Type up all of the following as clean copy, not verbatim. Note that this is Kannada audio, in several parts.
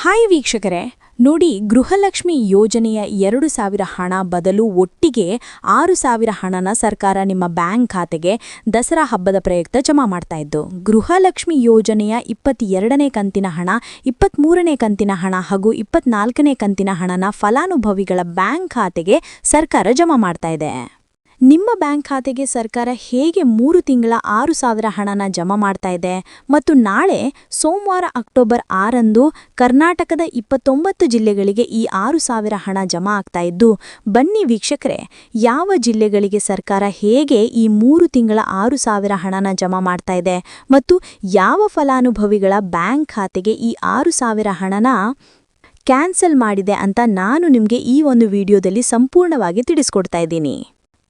ಹಾಯ್ ವೀಕ್ಷಕರೇ, ನೋಡಿ, ಗೃಹಲಕ್ಷ್ಮಿ ಯೋಜನೆಯ 2,000 ಹಣ ಬದಲು ಒಟ್ಟಿಗೆ 6,000 ಹಣನ ಸರ್ಕಾರ ನಿಮ್ಮ ಬ್ಯಾಂಕ್ ಖಾತೆಗೆ ದಸರಾ ಹಬ್ಬದ ಪ್ರಯುಕ್ತ ಜಮಾ ಮಾಡ್ತಾ ಇದ್ದು. ಗೃಹಲಕ್ಷ್ಮಿ ಯೋಜನೆಯ 22ನೇ ಕಂತಿನ ಹಣ, 23ನೇ ಕಂತಿನ ಹಣ ಹಾಗೂ 24ನೇ ಕಂತಿನ ಹಣನ ಫಲಾನುಭವಿಗಳ ಬ್ಯಾಂಕ್ ಖಾತೆಗೆ ಸರ್ಕಾರ ಜಮಾ ಮಾಡ್ತಾ ಇದೆ. ನಿಮ್ಮ ಬ್ಯಾಂಕ್ ಖಾತೆಗೆ ಸರ್ಕಾರ ಹೇಗೆ 3 ತಿಂಗಳ 6,000 ಹಣನ ಜಮಾ ಮಾಡ್ತಾ ಇದೆ ಮತ್ತು ನಾಳೆ ಸೋಮವಾರ ಅಕ್ಟೋಬರ್ 6ರಂದು ಕರ್ನಾಟಕದ 29 ಜಿಲ್ಲೆಗಳಿಗೆ ಈ 6,000 ಹಣ ಜಮಾ ಆಗ್ತಾ ಇದ್ದು, ಬನ್ನಿ ವೀಕ್ಷಕರೇ, ಯಾವ ಜಿಲ್ಲೆಗಳಿಗೆ ಸರ್ಕಾರ ಹೇಗೆ ಈ 3 ತಿಂಗಳ 6,000 ಹಣನ ಜಮಾ ಮಾಡ್ತಾ ಇದೆ ಮತ್ತು ಯಾವ ಫಲಾನುಭವಿಗಳ ಬ್ಯಾಂಕ್ ಖಾತೆಗೆ ಈ 6,000 ಹಣನ ಕ್ಯಾನ್ಸಲ್ ಮಾಡಿದೆ ಅಂತ ನಾನು ನಿಮಗೆ ಈ ಒಂದು ವಿಡಿಯೋದಲ್ಲಿ ಸಂಪೂರ್ಣವಾಗಿ ತಿಳಿಸ್ಕೊಡ್ತಾ ಇದ್ದೀನಿ.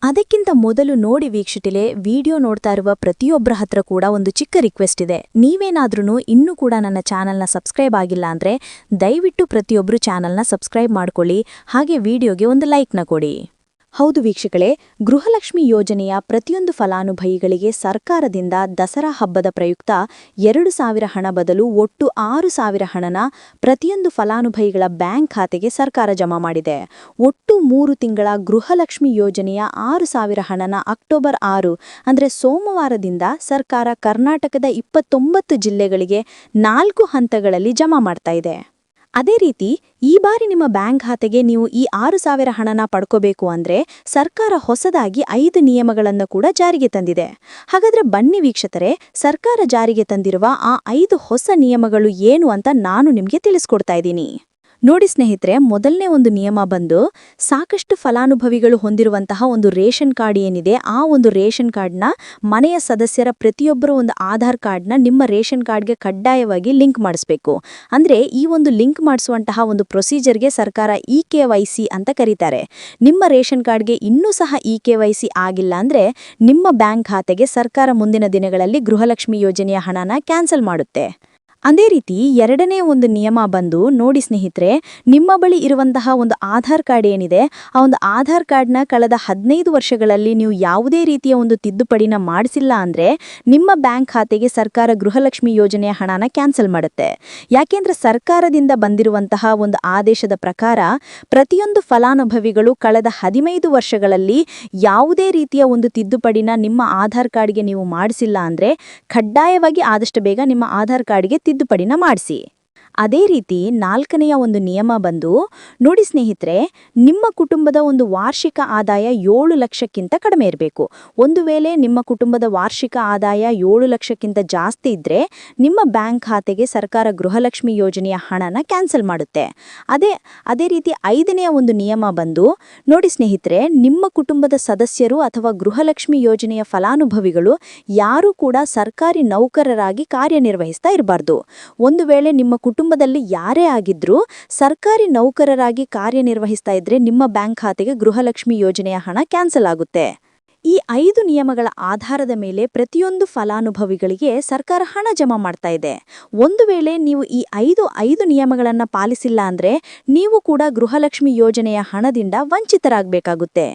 ಅದಕ್ಕಿಂತ ಮೊದಲು ನೋಡಿ ವೀಕ್ಷಕರೇ, ವಿಡಿಯೋ ನೋಡ್ತಾ ಇರುವ ಪ್ರತಿಯೊಬ್ಬರ ಹತ್ರ ಕೂಡ ಒಂದು ಚಿಕ್ಕ ರಿಕ್ವೆಸ್ಟ್ ಇದೆ. ನೀವೇನಾದ್ರೂ ಇನ್ನೂ ಕೂಡ ನನ್ನ ಚಾನಲ್ನ ಸಬ್ಸ್ಕ್ರೈಬ್ ಆಗಿಲ್ಲ ಅಂದರೆ ದಯವಿಟ್ಟು ಪ್ರತಿಯೊಬ್ಬರು ಚಾನಲ್ನ ಸಬ್ಸ್ಕ್ರೈಬ್ ಮಾಡ್ಕೊಳ್ಳಿ, ಹಾಗೆ ವಿಡಿಯೋಗೆ ಒಂದು ಲೈಕ್ನ ಕೊಡಿ. ಹೌದು ವೀಕ್ಷಕರೇ, ಗೃಹಲಕ್ಷ್ಮಿ ಯೋಜನೆಯ ಪ್ರತಿಯೊಂದು ಫಲಾನುಭವಿಗಳಿಗೆ ಸರ್ಕಾರದಿಂದ ದಸರಾ ಹಬ್ಬದ ಪ್ರಯುಕ್ತ 2,000 ಹಣ ಬದಲು ಒಟ್ಟು 6,000 ಹಣನ ಪ್ರತಿಯೊಂದು ಫಲಾನುಭವಿಗಳ ಬ್ಯಾಂಕ್ ಖಾತೆಗೆ ಸರ್ಕಾರ ಜಮಾ ಮಾಡಿದೆ. ಒಟ್ಟು 3 ತಿಂಗಳ ಗೃಹಲಕ್ಷ್ಮಿ ಯೋಜನೆಯ 6,000 ಹಣನ ಅಕ್ಟೋಬರ್ 6 ಅಂದರೆ ಸೋಮವಾರದಿಂದ ಸರ್ಕಾರ ಕರ್ನಾಟಕದ 29 ಜಿಲ್ಲೆಗಳಿಗೆ 4 ಹಂತಗಳಲ್ಲಿ ಜಮಾ ಮಾಡ್ತಾ ಇದೆ. ಅದೇ ರೀತಿ ಈ ಬಾರಿ ನಿಮ್ಮ ಬ್ಯಾಂಕ್ ಖಾತೆಗೆ ನೀವು ಈ 6,000 ಹಣನ ಪಡ್ಕೋಬೇಕು ಅಂದರೆ ಸರ್ಕಾರ ಹೊಸದಾಗಿ 5 ನಿಯಮಗಳನ್ನು ಕೂಡ ಜಾರಿಗೆ ತಂದಿದೆ. ಹಾಗಾದರೆ ಬನ್ನಿ ವೀಕ್ಷಕರೇ, ಸರ್ಕಾರ ಜಾರಿಗೆ ತಂದಿರುವ ಆ 5 ಹೊಸ ನಿಯಮಗಳು ಏನು ಅಂತ ನಾನು ನಿಮಗೆ ತಿಳಿಸ್ಕೊಡ್ತಾ ಇದ್ದೀನಿ. ನೋಡಿ ಸ್ನೇಹಿತರೆ, ಮೊದಲನೇ ಒಂದು ನಿಯಮ ಬಂದು, ಸಾಕಷ್ಟು ಫಲಾನುಭವಿಗಳು ಹೊಂದಿರುವಂತಹ ಒಂದು ರೇಷನ್ ಕಾರ್ಡ್ ಏನಿದೆ, ಆ ಒಂದು ರೇಷನ್ ಕಾರ್ಡ್ನ ಮನೆಯ ಸದಸ್ಯರ ಪ್ರತಿಯೊಬ್ಬರು ಒಂದು ಆಧಾರ್ ಕಾರ್ಡ್ನ ನಿಮ್ಮ ರೇಷನ್ ಕಾರ್ಡ್ಗೆ ಕಡ್ಡಾಯವಾಗಿ ಲಿಂಕ್ ಮಾಡಿಸ್ಬೇಕು. ಅಂದರೆ ಈ ಒಂದು ಲಿಂಕ್ ಮಾಡಿಸುವಂತಹ ಒಂದು ಪ್ರೊಸೀಜರ್ಗೆ ಸರ್ಕಾರ EKYC ಅಂತ ಕರೀತಾರೆ. ನಿಮ್ಮ ರೇಷನ್ ಕಾರ್ಡ್ಗೆ ಇನ್ನೂ ಸಹ EKYC ಆಗಿಲ್ಲ ಅಂದರೆ ನಿಮ್ಮ ಬ್ಯಾಂಕ್ ಖಾತೆಗೆ ಸರ್ಕಾರ ಮುಂದಿನ ದಿನಗಳಲ್ಲಿ ಗೃಹಲಕ್ಷ್ಮಿ ಯೋಜನೆಯ ಹಣನ ಕ್ಯಾನ್ಸಲ್ ಮಾಡುತ್ತೆ. ಅದೇ ರೀತಿ ಎರಡನೇ ಒಂದು ನಿಯಮ ಬಂದು, ನೋಡಿ ಸ್ನೇಹಿತರೆ, ನಿಮ್ಮ ಬಳಿ ಇರುವಂತಹ ಒಂದು ಆಧಾರ್ ಕಾರ್ಡ್ ಏನಿದೆ, ಆ ಒಂದು ಆಧಾರ್ ಕಾರ್ಡ್ನ ಕಳೆದ 15 ವರ್ಷಗಳಲ್ಲಿ ನೀವು ಯಾವುದೇ ರೀತಿಯ ಒಂದು ತಿದ್ದುಪಡಿನ ಮಾಡಿಸಿಲ್ಲ ಅಂದರೆ ನಿಮ್ಮ ಬ್ಯಾಂಕ್ ಖಾತೆಗೆ ಸರ್ಕಾರ ಗೃಹಲಕ್ಷ್ಮಿ ಯೋಜನೆಯ ಹಣನ ಕ್ಯಾನ್ಸಲ್ ಮಾಡುತ್ತೆ. ಯಾಕೆಂದ್ರೆ ಸರ್ಕಾರದಿಂದ ಬಂದಿರುವಂತಹ ಒಂದು ಆದೇಶದ ಪ್ರಕಾರ ಪ್ರತಿಯೊಂದು ಫಲಾನುಭವಿಗಳು ಕಳೆದ 15 ವರ್ಷಗಳಲ್ಲಿ ಯಾವುದೇ ರೀತಿಯ ಒಂದು ತಿದ್ದುಪಡಿನ ನಿಮ್ಮ ಆಧಾರ್ ಕಾರ್ಡ್ಗೆ ನೀವು ಮಾಡಿಸಿಲ್ಲ ಅಂದರೆ ಕಡ್ಡಾಯವಾಗಿ ಆದಷ್ಟು ಬೇಗ ನಿಮ್ಮ ಆಧಾರ್ ಕಾರ್ಡ್ಗೆ ತಿದ್ದುಪಡಿನ ಮಾಡಿಸಿ. ಅದೇ ರೀತಿ 4ನೆಯ ಒಂದು ನಿಯಮ ಬಂದು, ನೋಡಿ ಸ್ನೇಹಿತರೆ, ನಿಮ್ಮ ಕುಟುಂಬದ ಒಂದು ವಾರ್ಷಿಕ ಆದಾಯ 7 ಲಕ್ಷಕ್ಕಿಂತ ಕಡಿಮೆ ಇರಬೇಕು. ಒಂದು ವೇಳೆ ನಿಮ್ಮ ಕುಟುಂಬದ ವಾರ್ಷಿಕ ಆದಾಯ 7 ಲಕ್ಷಕ್ಕಿಂತ ಜಾಸ್ತಿ ಇದ್ದರೆ ನಿಮ್ಮ ಬ್ಯಾಂಕ್ ಖಾತೆಗೆ ಸರ್ಕಾರ ಗೃಹಲಕ್ಷ್ಮಿ ಯೋಜನೆಯ ಹಣನ ಕ್ಯಾನ್ಸಲ್ ಮಾಡುತ್ತೆ. ಅದೇ ರೀತಿ 5ನೆಯ ಒಂದು ನಿಯಮ ಬಂದು, ನೋಡಿ ಸ್ನೇಹಿತರೆ, ನಿಮ್ಮ ಕುಟುಂಬದ ಸದಸ್ಯರು ಅಥವಾ ಗೃಹಲಕ್ಷ್ಮಿ ಯೋಜನೆಯ ಫಲಾನುಭವಿಗಳು ಯಾರೂ ಕೂಡ ಸರ್ಕಾರಿ ನೌಕರರಾಗಿ ಕಾರ್ಯನಿರ್ವಹಿಸ್ತಾ ಇರಬಾರ್ದು. ಒಂದು ವೇಳೆ ನಿಮ್ಮ ಕುಟುಂಬದಲ್ಲಿ ಯಾರೇ ಆಗಿದ್ರೂ ಸರ್ಕಾರಿ ನೌಕರರಾಗಿ ಕಾರ್ಯನಿರ್ವಹಿಸ್ತಾ ಇದ್ರೆ ನಿಮ್ಮ ಬ್ಯಾಂಕ್ ಖಾತೆಗೆ ಗೃಹಲಕ್ಷ್ಮಿ ಯೋಜನೆಯ ಹಣ ಕ್ಯಾನ್ಸಲ್ ಆಗುತ್ತೆ. ಈ 5 ನಿಯಮಗಳ ಆಧಾರದ ಮೇಲೆ ಪ್ರತಿಯೊಂದು ಫಲಾನುಭವಿಗಳಿಗೆ ಸರ್ಕಾರ ಹಣ ಜಮಾ ಮಾಡ್ತಾ ಇದೆ. ಒಂದು ವೇಳೆ ನೀವು ಈ 5 ನಿಯಮಗಳನ್ನು ಪಾಲಿಸಿಲ್ಲ ಅಂದರೆ ನೀವು ಕೂಡ ಗೃಹಲಕ್ಷ್ಮಿ ಯೋಜನೆಯ ಹಣದಿಂದ ವಂಚಿತರಾಗಬೇಕಾಗುತ್ತೆ.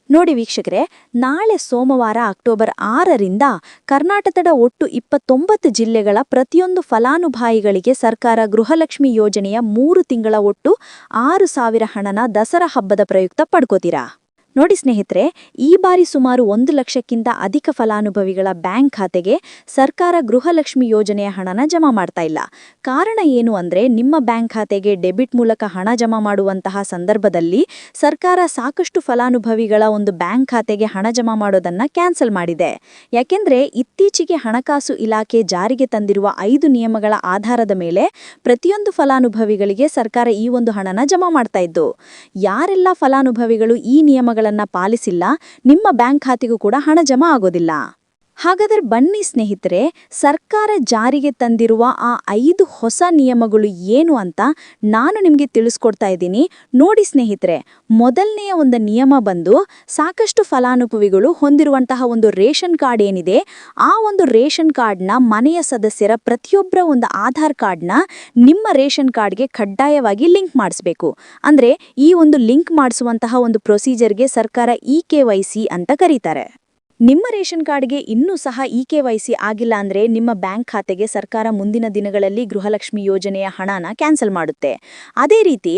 ನೋಡಿ ವೀಕ್ಷಕರೇ, ನಾಳೆ ಸೋಮವಾರ ಅಕ್ಟೋಬರ್ 6ರಿಂದ ಕರ್ನಾಟಕದ ಒಟ್ಟು 29 ಜಿಲ್ಲೆಗಳ ಪ್ರತಿಯೊಂದು ಫಲಾನುಭವಿಗಳಿಗೆ ಸರ್ಕಾರ ಗೃಹಲಕ್ಷ್ಮಿ ಯೋಜನೆಯ 3 ತಿಂಗಳ ಒಟ್ಟು 6,000 ಹಣನ ದಸರಾ ಹಬ್ಬದ ಪ್ರಯುಕ್ತ ಪಡ್ಕೋತೀರಾ. ನೋಡಿ ಸ್ನೇಹಿತರೆ, ಈ ಬಾರಿ ಸುಮಾರು 1 ಲಕ್ಷಕ್ಕಿಂತ ಅಧಿಕ ಫಲಾನುಭವಿಗಳ ಬ್ಯಾಂಕ್ ಖಾತೆಗೆ ಸರ್ಕಾರ ಗೃಹಲಕ್ಷ್ಮಿ ಯೋಜನೆಯ ಹಣನ ಜಮಾ ಮಾಡ್ತಾ ಇಲ್ಲ. ಕಾರಣ ಏನು ಅಂದರೆ, ನಿಮ್ಮ ಬ್ಯಾಂಕ್ ಖಾತೆಗೆ ಡೆಬಿಟ್ ಮೂಲಕ ಹಣ ಜಮಾ ಮಾಡುವಂತಹ ಸಂದರ್ಭದಲ್ಲಿ ಸರ್ಕಾರ ಸಾಕಷ್ಟು ಫಲಾನುಭವಿಗಳ ಒಂದು ಬ್ಯಾಂಕ್ ಖಾತೆಗೆ ಹಣ ಜಮಾ ಮಾಡೋದನ್ನ ಕ್ಯಾನ್ಸಲ್ ಮಾಡಿದೆ. ಯಾಕೆಂದ್ರೆ ಇತ್ತೀಚೆಗೆ ಹಣಕಾಸು ಇಲಾಖೆ ಜಾರಿಗೆ ತಂದಿರುವ 5 ನಿಯಮಗಳ ಆಧಾರದ ಮೇಲೆ ಪ್ರತಿಯೊಂದು ಫಲಾನುಭವಿಗಳಿಗೆ ಸರ್ಕಾರ ಈ ಒಂದು ಹಣನ ಜಮಾ ಮಾಡ್ತಾ ಇದ್ದು. ಯಾರೆಲ್ಲ ಫಲಾನುಭವಿಗಳು ಈ ನಿಯಮಗಳನ್ನು ಪಾಲಿಸಿಲ್ಲ, ನಿಮ್ಮ ಬ್ಯಾಂಕ್ ಖಾತೆಗೂ ಕೂಡ ಹಣ ಜಮಾ ಆಗೋದಿಲ್ಲ. ಹಾಗಾದರೆ ಬನ್ನಿ ಸ್ನೇಹಿತರೆ, ಸರ್ಕಾರ ಜಾರಿಗೆ ತಂದಿರುವ ಆ 5 ಹೊಸ ನಿಯಮಗಳು ಏನು ಅಂತ ನಾನು ನಿಮಗೆ ತಿಳಿಸ್ಕೊಡ್ತಾ ಇದ್ದೀನಿ. ನೋಡಿ ಸ್ನೇಹಿತರೆ, ಮೊದಲನೆಯ ಒಂದು ನಿಯಮ ಬಂದು, ಸಾಕಷ್ಟು ಫಲಾನುಭವಿಗಳು ಹೊಂದಿರುವಂತಹ ಒಂದು ರೇಷನ್ ಕಾರ್ಡ್ ಏನಿದೆ, ಆ ಒಂದು ರೇಷನ್ ಕಾರ್ಡ್ನ ಮನೆಯ ಸದಸ್ಯರ ಪ್ರತಿಯೊಬ್ಬರ ಒಂದು ಆಧಾರ್ ಕಾರ್ಡ್ನ ನಿಮ್ಮ ರೇಷನ್ ಕಾರ್ಡ್ಗೆ ಕಡ್ಡಾಯವಾಗಿ ಲಿಂಕ್ ಮಾಡಿಸಬೇಕು. ಅಂದರೆ ಈ ಒಂದು ಲಿಂಕ್ ಮಾಡಿಸುವಂತಹ ಒಂದು ಪ್ರೊಸೀಜರ್ಗೆ ಸರ್ಕಾರ EKYC ಅಂತ ಕರೀತಾರೆ. ನಿಮ್ಮ ರೇಷನ್ ಕಾರ್ಡ್ಗೆ ಇನ್ನೂ ಸಹ ಇ-KYC ಆಗಿಲ್ಲ ಅಂದ್ರೆ ನಿಮ್ಮ ಬ್ಯಾಂಕ್ ಖಾತೆಗೆ ಸರ್ಕಾರ ಮುಂದಿನ ದಿನಗಳಲ್ಲಿ ಗೃಹಲಕ್ಷ್ಮಿ ಯೋಜನೆಯ ಹಣನ ಕ್ಯಾನ್ಸಲ್ ಮಾಡುತ್ತೆ. ಅದೇ ರೀತಿ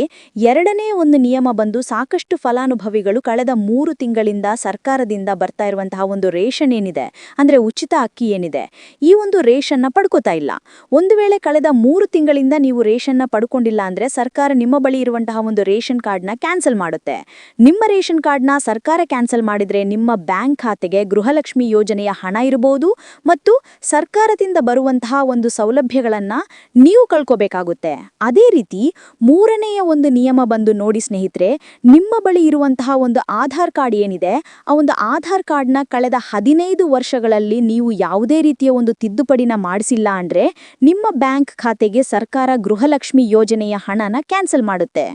ಎರಡನೇ ಒಂದು ನಿಯಮ ಬಂದು ಸಾಕಷ್ಟು ಫಲಾನುಭವಿಗಳು ಕಳೆದ 3 ತಿಂಗಳಿಂದ ಸರ್ಕಾರದಿಂದ ಬರ್ತಾ ಇರುವಂತಹ ಒಂದು ರೇಷನ್ ಏನಿದೆ, ಅಂದ್ರೆ ಉಚಿತ ಅಕ್ಕಿ ಏನಿದೆ, ಈ ಒಂದು ರೇಷನ್ನ ಪಡ್ಕೋತಾ ಇಲ್ಲ. ಒಂದು ವೇಳೆ ಕಳೆದ 3 ತಿಂಗಳಿಂದ ನೀವು ರೇಷನ್ನ ಪಡ್ಕೊಂಡಿಲ್ಲ ಅಂದ್ರೆ ಸರ್ಕಾರ ನಿಮ್ಮ ಬಳಿ ಇರುವಂತಹ ಒಂದು ರೇಷನ್ ಕಾರ್ಡ್ನ ಕ್ಯಾನ್ಸಲ್ ಮಾಡುತ್ತೆ. ನಿಮ್ಮ ರೇಷನ್ ಕಾರ್ಡ್ನ ಸರ್ಕಾರ ಕ್ಯಾನ್ಸಲ್ ಮಾಡಿದ್ರೆ ನಿಮ್ಮ ಬ್ಯಾಂಕ್ ಖಾತೆಗೆ ಗೃಹಲಕ್ಷ್ಮಿ ಯೋಜನೆಯ ಹಣ ಇರಬಹುದು ಮತ್ತು ಸರ್ಕಾರದಿಂದ ಬರುವಂತಹ ಒಂದು ಸೌಲಭ್ಯಗಳನ್ನ ನೀವು ಕಳ್ಕೋಬೇಕಾಗುತ್ತೆ. ಅದೇ ರೀತಿ ಮೂರನೆಯ ಒಂದು ನಿಯಮ ಬಂದು ನೋಡಿ ಸ್ನೇಹಿತರೆ, ನಿಮ್ಮ ಬಳಿ ಇರುವಂತಹ ಒಂದು ಆಧಾರ್ ಕಾರ್ಡ್ ಏನಿದೆ, ಆ ಒಂದು ಆಧಾರ್ ಕಾರ್ಡ್ನ ಕಳೆದ 15 ವರ್ಷಗಳಲ್ಲಿ ನೀವು ಯಾವುದೇ ರೀತಿಯ ಒಂದು ತಿದ್ದುಪಡಿನ ಮಾಡಿಸಿಲ್ಲ ಅಂದ್ರೆ ನಿಮ್ಮ ಬ್ಯಾಂಕ್ ಖಾತೆಗೆ ಸರ್ಕಾರ ಗೃಹಲಕ್ಷ್ಮಿ ಯೋಜನೆಯ ಹಣನ ಕ್ಯಾನ್ಸಲ್ ಮಾಡುತ್ತೆ.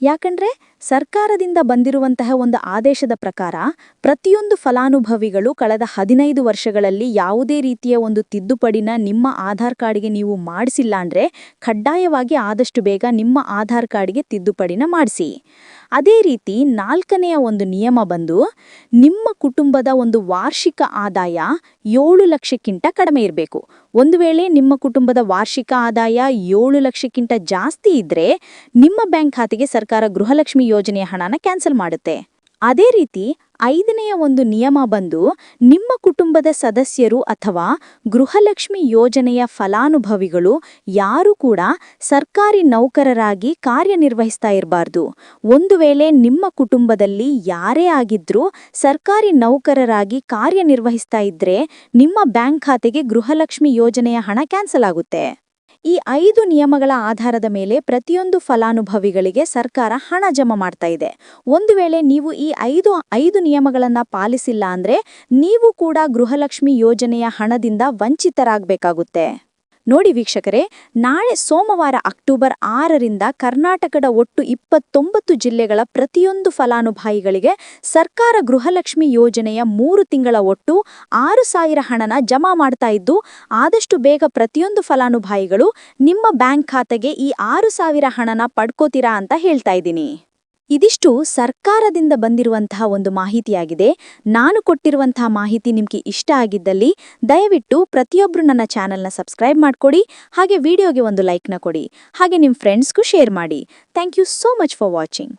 ಯಾಕಂದ್ರೆ ಸರ್ಕಾರದಿಂದ ಬಂದಿರುವಂತಹ ಒಂದು ಆದೇಶದ ಪ್ರಕಾರ ಪ್ರತಿಯೊಂದು ಫಲಾನುಭವಿಗಳು ಕಳೆದ 15 ವರ್ಷಗಳಲ್ಲಿ ಯಾವುದೇ ರೀತಿಯ ಒಂದು ತಿದ್ದುಪಡಿನ ನಿಮ್ಮ ಆಧಾರ್ ಕಾರ್ಡ್ಗೆ ನೀವು ಮಾಡಿಸಿಲ್ಲ ಅಂದ್ರೆ ಕಡ್ಡಾಯವಾಗಿ ಆದಷ್ಟು ಬೇಗ ನಿಮ್ಮ ಆಧಾರ್ ಕಾರ್ಡ್ಗೆ ತಿದ್ದುಪಡಿನ ಮಾಡಿಸಿ. ಅದೇ ರೀತಿ 4ನೆಯ ಒಂದು ನಿಯಮ ಬಂದು ನಿಮ್ಮ ಕುಟುಂಬದ ಒಂದು ವಾರ್ಷಿಕ ಆದಾಯ 7 ಲಕ್ಷಕ್ಕಿಂತ ಕಡಿಮೆ ಇರಬೇಕು. ಒಂದು ವೇಳೆ ನಿಮ್ಮ ಕುಟುಂಬದ ವಾರ್ಷಿಕ ಆದಾಯ 7 ಲಕ್ಷಕ್ಕಿಂತ ಜಾಸ್ತಿ ಇದ್ರೆ ನಿಮ್ಮ ಬ್ಯಾಂಕ್ ಖಾತೆಗೆ ಸರ್ಕಾರ ಗೃಹಲಕ್ಷ್ಮಿ ಯೋಜನೆಯ ಹಣನ ಕ್ಯಾನ್ಸಲ್ ಮಾಡುತ್ತೆ. ಅದೇ ರೀತಿ 5ನೆಯ ಒಂದು ನಿಯಮ ಬಂದು ನಿಮ್ಮ ಕುಟುಂಬದ ಸದಸ್ಯರು ಅಥವಾ ಗೃಹಲಕ್ಷ್ಮಿ ಯೋಜನೆಯ ಫಲಾನುಭವಿಗಳು ಯಾರು ಕೂಡ ಸರ್ಕಾರಿ ನೌಕರರಾಗಿ ಕಾರ್ಯನಿರ್ವಹಿಸ್ತಾ ಇರಬಾರ್ದು. ಒಂದು ವೇಳೆ ನಿಮ್ಮ ಕುಟುಂಬದಲ್ಲಿ ಯಾರೇ ಆಗಿದ್ರೂ ಸರ್ಕಾರಿ ನೌಕರರಾಗಿ ಕಾರ್ಯನಿರ್ವಹಿಸ್ತಾ ಇದ್ರೆ ನಿಮ್ಮ ಬ್ಯಾಂಕ್ ಖಾತೆಗೆ ಗೃಹಲಕ್ಷ್ಮಿ ಯೋಜನೆಯ ಹಣ ಕ್ಯಾನ್ಸಲ್ ಆಗುತ್ತೆ. ಈ 5 ನಿಯಮಗಳ ಆಧಾರದ ಮೇಲೆ ಪ್ರತಿಯೊಂದು ಫಲಾನುಭವಿಗಳಿಗೆ ಸರ್ಕಾರ ಹಣ ಜಮಾ ಮಾಡ್ತಾ ಇದೆ. ಒಂದು ವೇಳೆ ನೀವು ಈ 5 ನಿಯಮಗಳನ್ನ ಪಾಲಿಸಿಲ್ಲ ಅಂದ್ರೆ ನೀವು ಕೂಡ ಗೃಹಲಕ್ಷ್ಮಿ ಯೋಜನೆಯ ಹಣದಿಂದ ವಂಚಿತರಾಗಬೇಕಾಗುತ್ತೆ. ನೋಡಿ ವೀಕ್ಷಕರೇ, ನಾಳೆ ಸೋಮವಾರ ಅಕ್ಟೋಬರ್ 6ರಿಂದ ಕರ್ನಾಟಕದ ಒಟ್ಟು 29 ಜಿಲ್ಲೆಗಳ ಪ್ರತಿಯೊಂದು ಫಲಾನುಭವಿಗಳಿಗೆ ಸರ್ಕಾರ ಗೃಹಲಕ್ಷ್ಮಿ ಯೋಜನೆಯ 3 ತಿಂಗಳ ಒಟ್ಟು 6,000 ಹಣನ ಜಮಾ ಮಾಡ್ತಾ ಇದ್ದು, ಆದಷ್ಟು ಬೇಗ ಪ್ರತಿಯೊಂದು ಫಲಾನುಭವಿಗಳು ನಿಮ್ಮ ಬ್ಯಾಂಕ್ ಖಾತೆಗೆ ಈ 6,000 ಹಣನ ಪಡ್ಕೋತೀರಾ ಅಂತ ಹೇಳ್ತಾ ಇದ್ದೀನಿ. ಇದಿಷ್ಟು ಸರ್ಕಾರದಿಂದ ಬಂದಿರುವಂತಹ ಒಂದು ಮಾಹಿತಿಯಾಗಿದೆ. ನಾನು ಕೊಟ್ಟಿರುವಂತಹ ಮಾಹಿತಿ ನಿಮಗೆ ಇಷ್ಟ ಆಗಿದ್ದಲ್ಲಿ ದಯವಿಟ್ಟು ಪ್ರತಿಯೊಬ್ಬರು ನನ್ನ ಚಾನೆಲ್ನ ಸಬ್ಸ್ಕ್ರೈಬ್ ಮಾಡ್ಕೊಡಿ, ಹಾಗೆ ವಿಡಿಯೋಗೆ ಒಂದು ಲೈಕ್ನ ಕೊಡಿ, ಹಾಗೆ ನಿಮ್ಮ ಫ್ರೆಂಡ್ಸ್ಗೂ ಶೇರ್ ಮಾಡಿ. Thank you so much for watching.